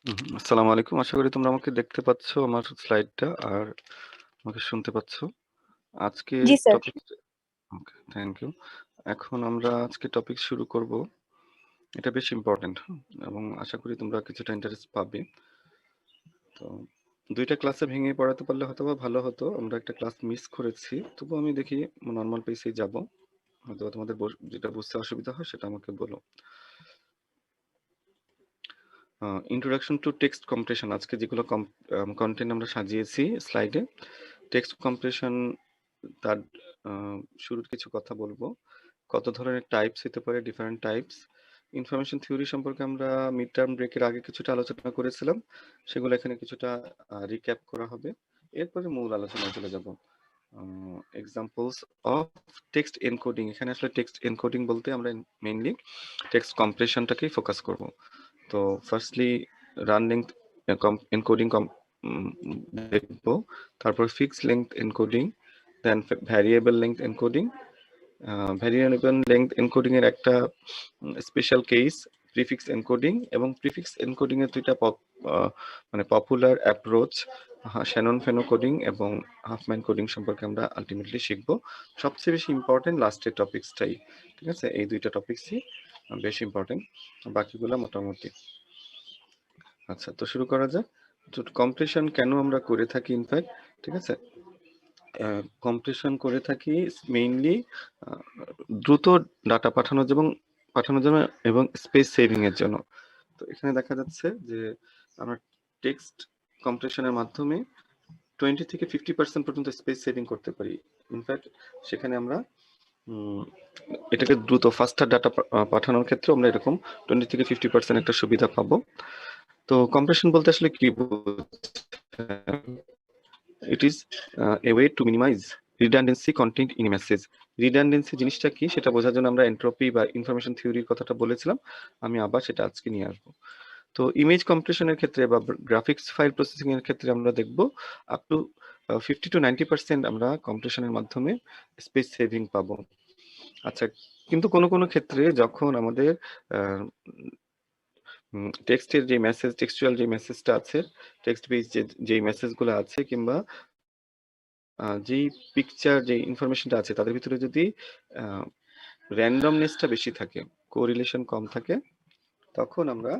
আসসালামু আলাইকুম। আশা করি তোমরা আমাকে দেখতে পাচ্ছ আমার স্লাইডটা আর আমাকে শুনতে পাচ্ছ। আজকে জি sir. Topic okay, thank you. এখন আমরা আজকে টপিক শুরু করব। এটা বেশ ইম্পর্টেন্ট এবং আশা করি তোমরা কিছুটা ইন্টারেস্ট পাবে। তো ২টা ক্লাসে ভেঙে পড়াতে পারলে হয়তোবা ভালো হতো। আমরা একটা ক্লাস মিস করেছি। তবুও আমি দেখি নরমাল পেসেই যাব। হয়তোবা তোমাদের যেটা বুঝতে অসুবিধা হয় সেটা আমাকে বলো। ইন্ট্রোডাকশন টু টেক্সট কম্প্রেশন, আজকে যেগুলো কন্টেন্ট আমরা সাজিয়েছি স্লাইডে, টেক্সট কম্প্রেশন তার শুরুর কিছু কথা বলবো। কত ধরনের টাইপস হতে পারে, ডিফারেন্ট টাইপস। ইনফরমেশন থিওরি সম্পর্কে আমরা মিড টার্ম ব্রেকের আগে কিছুটা আলোচনা করেছিলাম, সেগুলো এখানে কিছুটা রিক্যাপ করা হবে। এরপরে মূল আলোচনায় চলে যাব। Examples of text encoding. এখানে আসলে টেক্সট এনকোডিং বলতে আমরা মেইনলি টেক্সট কম্প্রেশনটাকেই ফোকাস করব। তো ফার্স্টলি রান লেংথ এনকোডিং দেখবো, তারপর fix length encoding, then variable length encoding. Variable length encoding এর একটা স্পেশাল কেস প্রিফিক্স এনকোডিং, এবং প্রিফিক্স এনকোডিং এর দুইটা মানে popular approach, Shannon Fano coding এবং হাফম্যান কোডিং সম্পর্কে আমরা আলটিমেটলি শিখবো। সবচেয়ে বেশি ইম্পর্টেন্ট লাস্টের টপিক্সটাই, ঠিক আছে? এই দুইটা টপিক্সই বেশ ইম্পর্টেন্ট, বাকিগুলো মোটামুটি। আচ্ছা, তো শুরু করা যাক। তো কম্প্রেশন কেন আমরা করে থাকি ইনফ্যাক্ট, ঠিক আছে? কম্প্রেশন করে থাকি মেইনলি দ্রুত ডাটা পাঠানোর জন্য এবং স্পেস সেভিং এর জন্য। তো এখানে দেখা যাচ্ছে যে আমরা টেক্সট কম্প্রেশনের মাধ্যমে 20 থেকে 50% পর্যন্ত স্পেস সেভিং করতে পারি। ইনফ্যাক্ট সেখানে আমরা এটাকে দ্রুত ফাস্টার ডাটা পাঠানোর ক্ষেত্রে আমরা এরকম 20 থেকে 50% একটা সুবিধা পাবো। তো কম্প্রেশন বলতে আসলে কি? It is a way to minimize redundancy content in message. Redundancy জিনিসটা কি সেটা বোঝার জন্য আমরা এন্ট্রপি বা ইনফরমেশন থিওরির কথাটা বলেছিলাম, আমি আবার সেটা আজকে নিয়ে আসবো। তো ইমেজ কম্প্রেশনের ক্ষেত্রে বা গ্রাফিক্স ফাইল প্রসেসিং এর ক্ষেত্রে আমরা দেখব আপ টু 50 to 90% আমরা কম্প্রেশনের মাধ্যমে স্পেস সেভিং পাবো। আচ্ছা, কিন্তু কোনো ক্ষেত্রে যখন আমাদের টেক্সটের যে মেসেজ, টেক্সচুয়াল যে মেসেজটা আছে, টেক্সট বেস যে মেসেজগুলো আছে, কিংবা যেই পিকচার যে ইনফরমেশনটা আছে তাদের ভিতরে যদি র্যান্ডমনেসটা বেশি থাকে, কোরিলেশন কম থাকে, তখন আমরা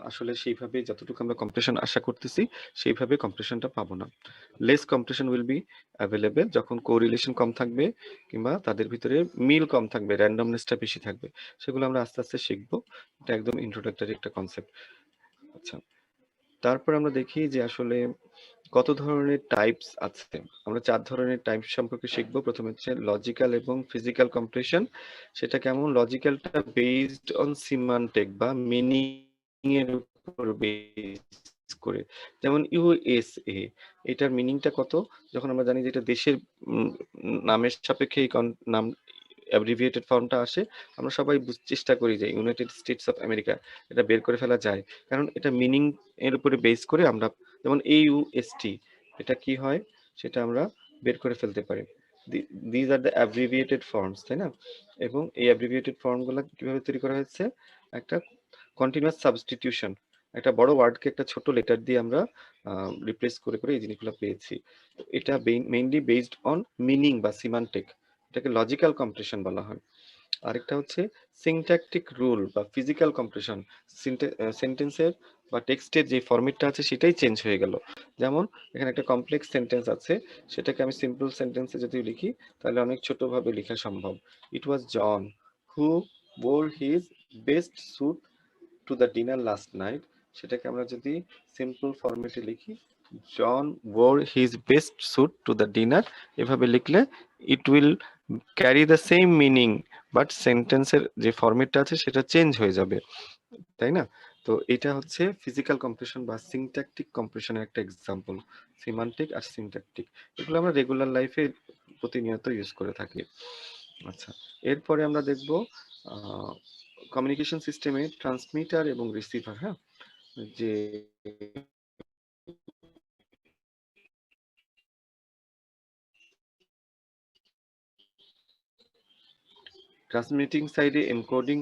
আসলে সেইভাবে যতটুকু আমরা কম্প্রেশন আশা করতেছি সেইভাবে কম্প্রেশনটা পাবো না। Less compression will be available যখন কোরিলেশন কম থাকবে কিংবা তাদের ভিতরে মিল কম থাকবে, র্যান্ডমনেসটা বেশি থাকবে। সেগুলো আমরা আস্তে আস্তে শিখবো। এটা একদম ইন্ট্রোডাক্টরি একটা কনসেপ্ট। আচ্ছা, তারপর আমরা দেখি যে আসলে কত ধরনের টাইপস আছে। আমরা 4 ধরনের টাইপ সম্পর্কে শিখবো। প্রথমে হচ্ছে লজিক্যাল এবং ফিজিক্যাল কম্প্রেশন। সেটা কেমন? লজিক্যালটা বেসড অন সিমান্টিক বা মিনিং এর উপর বেস করে। যেমন ইউএসএ, এটার মিনিংটা কত? যখন আমরা জানি যে এটা দেশের নামের সাপেক্ষে এই নাম অ্যাব্রিভিয়েটেড ফর্মটা আসে, আমরা সবাই চেষ্টা করি যে ইউনাইটেড স্টেটস অফ আমেরিকা, এটা বের করে ফেলা যায়, কারণ এটা মিনিং এর উপরে বেস করে আমরা, যেমন AUST, এটা কি হয় সেটা আমরা বের করে ফেলতে পারি। These are the abbreviated forms, তাই না? এবং এই অ্যাব্রিভিয়েটেড ফর্মগুলো কিভাবে তৈরি করা হয়েছে? একটা কন্টিনিউয়াস সাবস্টিটিউশন, একটা বড় ওয়ার্ডকে একটা ছোট লেটার দিয়ে আমরা রিপ্লেস করে এই জিনিসগুলো পেয়েছি। এটা মেইনলি বেসড অন মিনিং বা সিমান্টিক, এটাকে লজিক্যাল কম্প্রেশন বলা হয়। আরেকটা হচ্ছে সিনট্যাকটিক রুল বা ফিজিক্যাল কম্প্রেশন। সেন্টেন্সের বা টেক্সটের যে ফরম্যাটটা আছে সেটাই চেঞ্জ হয়ে গেল। যেমন এখানে একটা কমপ্লেক্স সেন্টেন্স আছে, সেটাকে আমি সিম্পল সেন্টেন্সে যদি লিখি তাহলে অনেক ছোটভাবে লেখা সম্ভব। ইট ওয়াজ জন হু wore his best suit to the dinner last night, সেটাকে আমরা যদি সিম্পল ফরম্যাটে লিখি, জন wore his best suit to the dinner, এভাবে লিখলে it will carry the same meaning, but সেন্টেন্সের যে ফরম্যাটটা আছে সেটা চেঞ্জ হয়ে যাবে, তাই না? তো এটা হচ্ছে ফিজিক্যাল কম্প্রেশন বা সিনট্যাকটিক কম্প্রেশনের একটা এক্সাম্পল। সিমান্টিক আর সিনট্যাকটিক, এগুলো আমরা রেগুলার লাইফে প্রতিনিয়ত ইউজ করে থাকি। আচ্ছা, এরপরে আমরা দেখব কমিউনিকেশন সিস্টেমে ট্রান্সমিটার এবং রিসিভার। হ্যাঁ, যে ট্রান্সমিটিং সাইডে এনকোডিং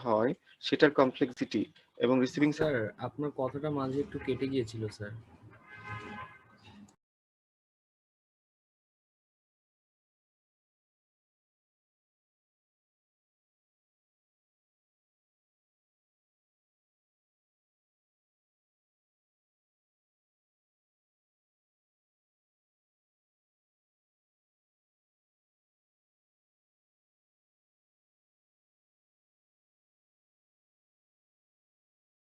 হয় সেটার কমপ্লেক্সিটি এবং রিসিভিং স্যার আপনার কথাটা মাঝে একটু কেটে গিয়েছিল স্যার।